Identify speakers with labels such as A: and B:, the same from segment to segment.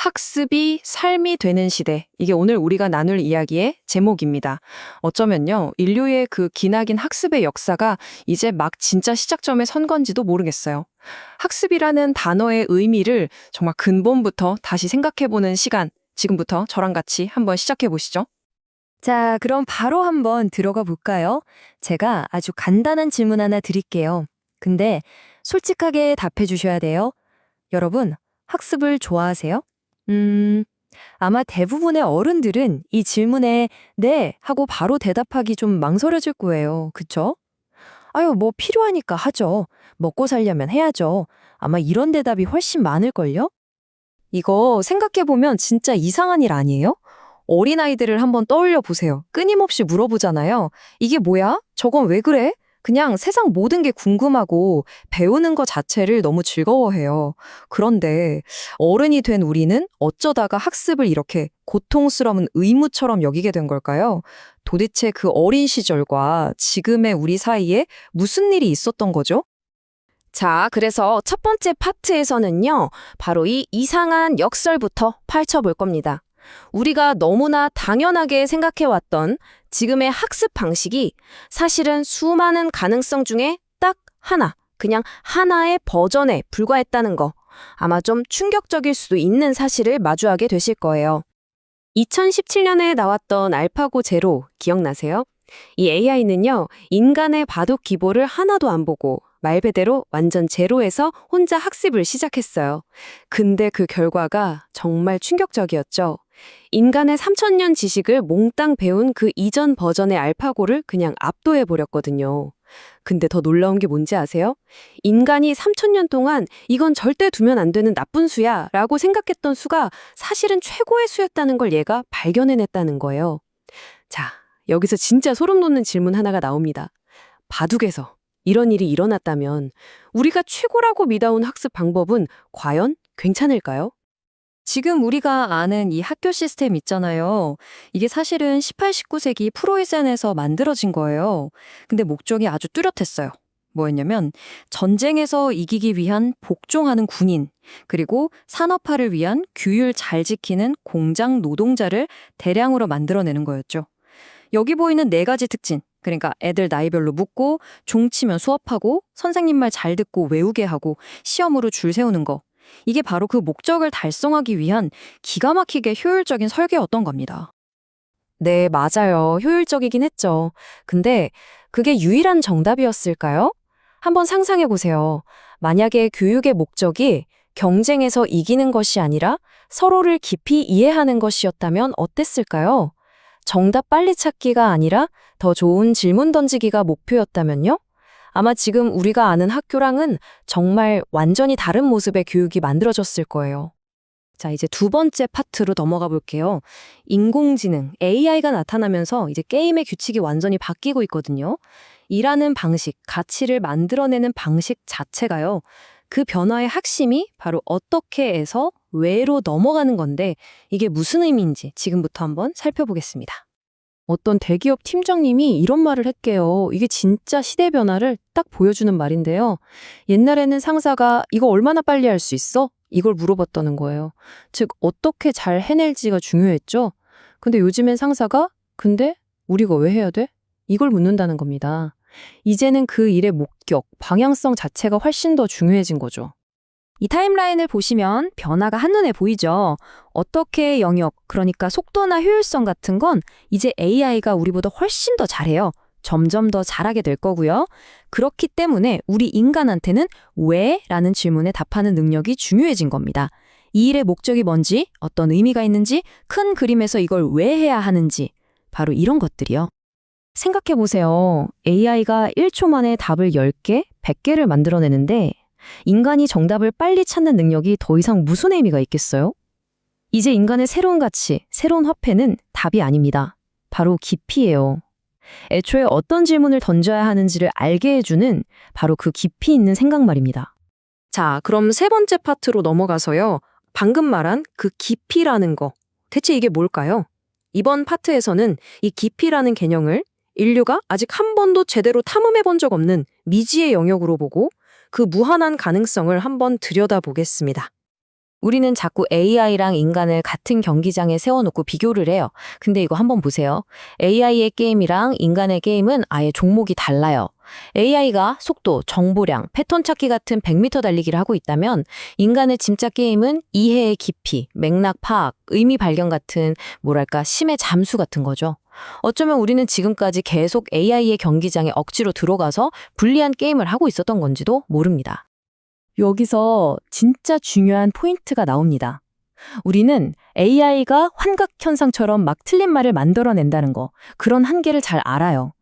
A: 학습이 삶이 되는 시대. 이게 오늘 우리가 나눌 이야기의 제목입니다. 어쩌면요, 인류의 그 기나긴 학습의 역사가 이제 막 진짜 시작점에 선 건지도 모르겠어요. 학습이라는 단어의 의미를 정말 근본부터 다시 생각해보는 시간, 지금부터 저랑 같이 한번 시작해 보시죠.
B: 자, 그럼 바로 한번 들어가 볼까요? 제가 아주 간단한 질문 하나 드릴게요. 근데 솔직하게 답해 주셔야 돼요. 여러분, 학습을 좋아하세요? 음, 아마 대부분의 어른들은 이 질문에 네 하고 바로 대답하기 좀 망설여질 거예요. 그쵸? 아유, 뭐 필요하니까 하죠. 먹고 살려면 해야죠. 아마 이런 대답이 훨씬 많을걸요? 이거 생각해보면 진짜 이상한 일 아니에요? 어린아이들을 한번 떠올려 보세요. 끊임없이 물어보잖아요. 이게 뭐야? 저건 왜 그래? 그냥 세상 모든 게 궁금하고 배우는 것 자체를 너무 즐거워해요. 그런데 어른이 된 우리는 어쩌다가 학습을 이렇게 고통스러운 의무처럼 여기게 된 걸까요? 도대체 그 어린 시절과 지금의 우리 사이에 무슨 일이 있었던 거죠?
C: 자, 그래서 첫 번째 파트에서는요, 바로 이 이상한 역설부터 파헤쳐볼 겁니다. 우리가 너무나 당연하게 생각해왔던 지금의 학습 방식이 사실은 수많은 가능성 중에 딱 하나, 그냥 하나의 버전에 불과했다는 거, 아마 좀 충격적일 수도 있는 사실을 마주하게 되실 거예요. 2017년에 나왔던 알파고 제로 기억나세요? 이 AI는요, 인간의 바둑 기보를 하나도 안 보고 말 그대로 완전 제로에서 혼자 학습을 시작했어요. 근데 그 결과가 정말 충격적이었죠. 인간의 3000년 지식을 몽땅 배운 그 이전 버전의 알파고를 그냥 압도해버렸거든요. 근데 더 놀라운 게 뭔지 아세요? 인간이 3000년 동안 이건 절대 두면 안 되는 나쁜 수야 라고 생각했던 수가 사실은 최고의 수였다는 걸 얘가 발견해냈다는 거예요. 자, 여기서 진짜 소름 돋는 질문 하나가 나옵니다. 바둑에서 이런 일이 일어났다면 우리가 최고라고 믿어온 학습 방법은 과연 괜찮을까요?
B: 지금 우리가 아는 이 학교 시스템 있잖아요. 이게 사실은 18, 19세기 프로이센에서 만들어진 거예요. 근데 목적이 아주 뚜렷했어요. 뭐였냐면 전쟁에서 이기기 위한 복종하는 군인, 그리고 산업화를 위한 규율 잘 지키는 공장 노동자를 대량으로 만들어내는 거였죠. 여기 보이는 네 가지 특징. 그러니까 애들 나이별로 묻고 종치면 수업하고 선생님 말 잘 듣고 외우게 하고 시험으로 줄 세우는 거. 이게 바로 그 목적을 달성하기 위한 기가 막히게 효율적인 설계였던 겁니다. 네, 맞아요. 효율적이긴 했죠. 근데 그게 유일한 정답이었을까요? 한번 상상해 보세요. 만약에 교육의 목적이 경쟁에서 이기는 것이 아니라 서로를 깊이 이해하는 것이었다면 어땠을까요? 정답 빨리 찾기가 아니라 더 좋은 질문 던지기가 목표였다면요? 아마 지금 우리가 아는 학교랑은 정말 완전히 다른 모습의 교육이 만들어졌을 거예요.
C: 자, 이제 두 번째 파트로 넘어가 볼게요. 인공지능, AI가 나타나면서 이제 게임의 규칙이 완전히 바뀌고 있거든요. 일하는 방식, 가치를 만들어내는 방식 자체가요. 그 변화의 핵심이 바로 어떻게 해서 왜로 넘어가는 건데 이게 무슨 의미인지 지금부터 한번 살펴보겠습니다. 어떤 대기업 팀장님이 이런 말을 했게요. 이게 진짜 시대 변화를 딱 보여주는 말인데요. 옛날에는 상사가 이거 얼마나 빨리 할 수 있어? 이걸 물어봤다는 거예요. 즉, 어떻게 잘 해낼지가 중요했죠. 근데 요즘엔 상사가 근데 우리가 왜 해야 돼? 이걸 묻는다는 겁니다. 이제는 그 일의 목적, 방향성 자체가 훨씬 더 중요해진 거죠.
B: 이 타임라인을 보시면 변화가 한눈에 보이죠. 어떻게 영역, 그러니까 속도나 효율성 같은 건 이제 AI가 우리보다 훨씬 더 잘해요. 점점 더 잘하게 될 거고요. 그렇기 때문에 우리 인간한테는 왜? 라는 질문에 답하는 능력이 중요해진 겁니다. 이 일의 목적이 뭔지, 어떤 의미가 있는지, 큰 그림에서 이걸 왜 해야 하는지, 바로 이런 것들이요.
C: 생각해보세요. AI가 1초 만에 답을 10개, 100개를 만들어내는데 인간이 정답을 빨리 찾는 능력이 더 이상 무슨 의미가 있겠어요? 이제 인간의 새로운 가치, 새로운 화폐는 답이 아닙니다. 바로 깊이예요. 애초에 어떤 질문을 던져야 하는지를 알게 해주는 바로 그 깊이 있는 생각 말입니다. 자, 그럼 세 번째 파트로 넘어가서요. 방금 말한 그 깊이라는 거, 대체 이게 뭘까요? 이번 파트에서는 이 깊이라는 개념을 인류가 아직 한 번도 제대로 탐험해 본 적 없는 미지의 영역으로 보고 그 무한한 가능성을 한번 들여다보겠습니다. 우리는 자꾸 AI랑 인간을 같은 경기장에 세워놓고 비교를 해요. 근데 이거 한번 보세요. AI의 게임이랑 인간의 게임은 아예 종목이 달라요. AI가 속도, 정보량, 패턴 찾기 같은 100m 달리기를 하고 있다면 인간의 짐작 게임은 이해의 깊이, 맥락 파악, 의미 발견 같은 뭐랄까 심의 잠수 같은 거죠. 어쩌면 우리는 지금까지 계속 AI의 경기장에 억지로 들어가서 불리한 게임을 하고 있었던 건지도 모릅니다.
B: 여기서 진짜 중요한 포인트가 나옵니다. 우리는 AI가 환각현상처럼 막 틀린 말을 만들어낸다는 거, 그런 한계를 잘 알아요.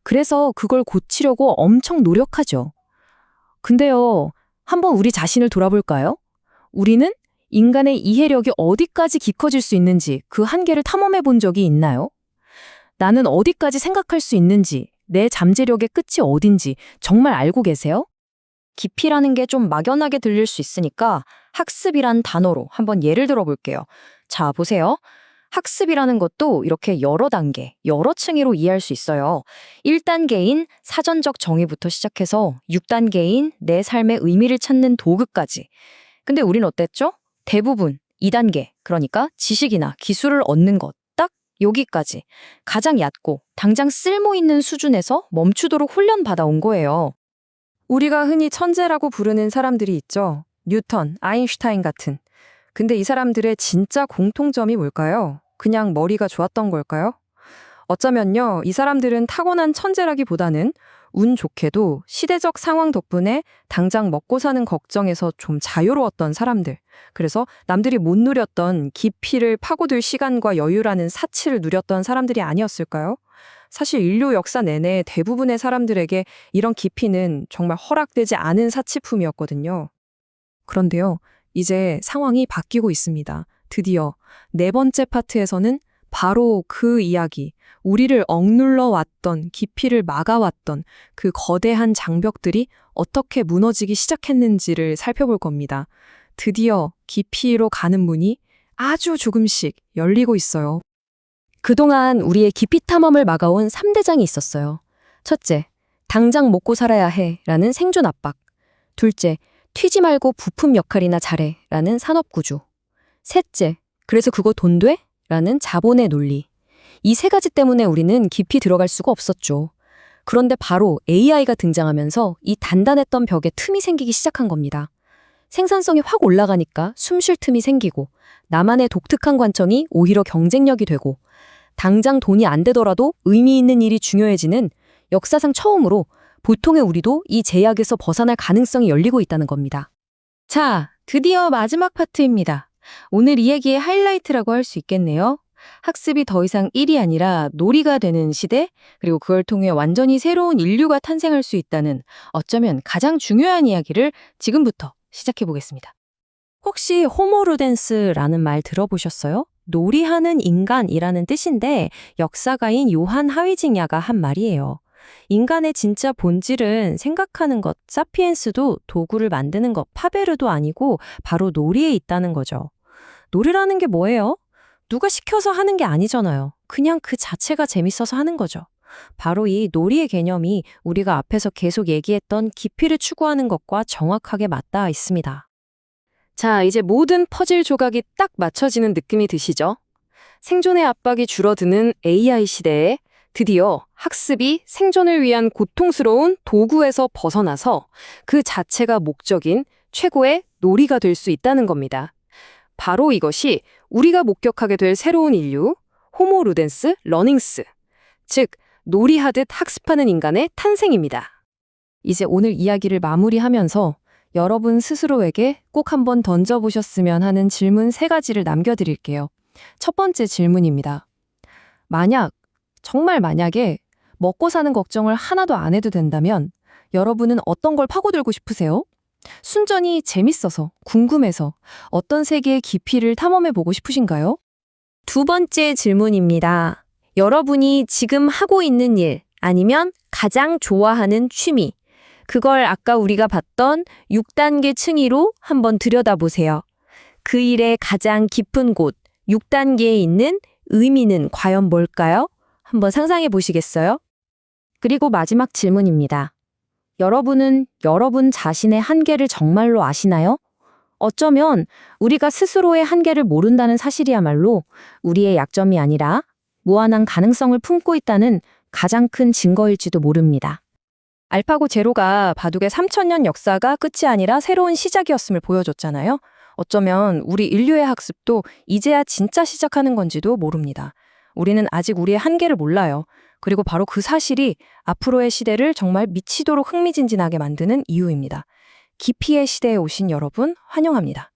B: 그래서 그걸 고치려고 엄청 노력하죠. 근데요, 한번 우리 자신을 돌아볼까요? 우리는 인간의 이해력이 어디까지 깊어질 수 있는지 그 한계를 탐험해 본 적이 있나요? 나는 어디까지 생각할 수 있는지, 내 잠재력의 끝이 어딘지 정말 알고 계세요? 깊이라는 게 좀 막연하게 들릴 수 있으니까 학습이란 단어로 한번 예를 들어 볼게요. 자, 보세요. 학습이라는 것도 이렇게 여러 단계, 여러 층으로 이해할 수 있어요. 1단계인 사전적 정의부터 시작해서 6단계인 내 삶의 의미를 찾는 도구까지. 근데 우린 어땠죠? 대부분 2단계, 그러니까 지식이나 기술을 얻는 것, 딱 여기까지. 가장 얕고 당장 쓸모 있는 수준에서 멈추도록 훈련받아온 거예요.
A: 우리가 흔히 천재라고 부르는 사람들이 있죠. 뉴턴, 아인슈타인 같은. 근데 이 사람들의 진짜 공통점이 뭘까요? 그냥 머리가 좋았던 걸까요? 어쩌면요, 이 사람들은 타고난 천재라기보다는 운 좋게도 시대적 상황 덕분에 당장 먹고 사는 걱정에서 좀 자유로웠던 사람들. 그래서 남들이 못 누렸던 깊이를 파고들 시간과 여유라는 사치를 누렸던 사람들이 아니었을까요? 사실 인류 역사 내내 대부분의 사람들에게 이런 깊이는 정말 허락되지 않은 사치품이었거든요. 그런데요, 이제 상황이 바뀌고 있습니다. 드디어 4번째 파트에서는 바로 그 이야기, 우리를 억눌러 왔던, 깊이를 막아왔던 그 거대한 장벽들이 어떻게 무너지기 시작했는지를 살펴볼 겁니다. 드디어 깊이로 가는 문이 아주 조금씩 열리고 있어요.
B: 그동안 우리의 깊이 탐험을 막아온 3대장이 있었어요. 첫째, 당장 먹고 살아야 해 라는 생존 압박. 둘째, 튀지 말고 부품 역할이나 잘해 라는 산업구조. 셋째, 그래서 그거 돈 돼? 라는 자본의 논리. 이 3가지 때문에 우리는 깊이 들어갈 수가 없었죠. 그런데 바로 AI가 등장하면서 이 단단했던 벽에 틈이 생기기 시작한 겁니다. 생산성이 확 올라가니까 숨 쉴 틈이 생기고 나만의 독특한 관점이 오히려 경쟁력이 되고 당장 돈이 안 되더라도 의미 있는 일이 중요해지는 역사상 처음으로 보통의 우리도 이 제약에서 벗어날 가능성이 열리고 있다는 겁니다. 자, 드디어 마지막 파트입니다. 오늘 이 얘기의 하이라이트라고 할 수 있겠네요. 학습이 더 이상 일이 아니라 놀이가 되는 시대, 그리고 그걸 통해 완전히 새로운 인류가 탄생할 수 있다는 어쩌면 가장 중요한 이야기를 지금부터 시작해 보겠습니다. 혹시 호모루덴스라는 말 들어보셨어요? 놀이하는 인간이라는 뜻인데 역사가인 요한 하위직야가 한 말이에요. 인간의 진짜 본질은 생각하는 것, 사피엔스도 도구를 만드는 것, 파베르도 아니고 바로 놀이에 있다는 거죠. 놀이라는 게 뭐예요? 누가 시켜서 하는 게 아니잖아요. 그냥 그 자체가 재밌어서 하는 거죠. 바로 이 놀이의 개념이 우리가 앞에서 계속 얘기했던 깊이를 추구하는 것과 정확하게 맞닿아 있습니다. 자, 이제 모든 퍼즐 조각이 딱 맞춰지는 느낌이 드시죠? 생존의 압박이 줄어드는 AI 시대에 드디어 학습이 생존을 위한 고통스러운 도구에서 벗어나서 그 자체가 목적인 최고의 놀이가 될 수 있다는 겁니다. 바로 이것이 우리가 목격하게 될 새로운 인류, 호모 루덴스 러닝스, 즉 놀이하듯 학습하는 인간의 탄생입니다. 이제 오늘 이야기를 마무리하면서 여러분 스스로에게 꼭 한번 던져보셨으면 하는 질문 3가지를 남겨드릴게요. 첫 번째 질문입니다. 정말 만약에 먹고 사는 걱정을 하나도 안 해도 된다면 여러분은 어떤 걸 파고들고 싶으세요? 순전히 재밌어서, 궁금해서 어떤 세계의 깊이를 탐험해보고 싶으신가요? 두 번째 질문입니다. 여러분이 지금 하고 있는 일, 아니면 가장 좋아하는 취미, 그걸 아까 우리가 봤던 6단계 층위로 한번 들여다보세요. 그 일의 가장 깊은 곳, 6단계에 있는 의미는 과연 뭘까요? 한번 상상해 보시겠어요? 그리고 마지막 질문입니다. 여러분은 여러분 자신의 한계를 정말로 아시나요?
D: 어쩌면 우리가 스스로의 한계를 모른다는 사실이야말로 우리의 약점이 아니라 무한한 가능성을 품고 있다는 가장 큰 증거일지도 모릅니다.
A: 알파고 제로가 바둑의 3000년 역사가 끝이 아니라 새로운 시작이었음을 보여줬잖아요. 어쩌면 우리 인류의 학습도 이제야 진짜 시작하는 건지도 모릅니다. 우리는 아직 우리의 한계를 몰라요. 그리고 바로 그 사실이 앞으로의 시대를 정말 미치도록 흥미진진하게 만드는 이유입니다. 깊이의 시대에 오신 여러분 환영합니다.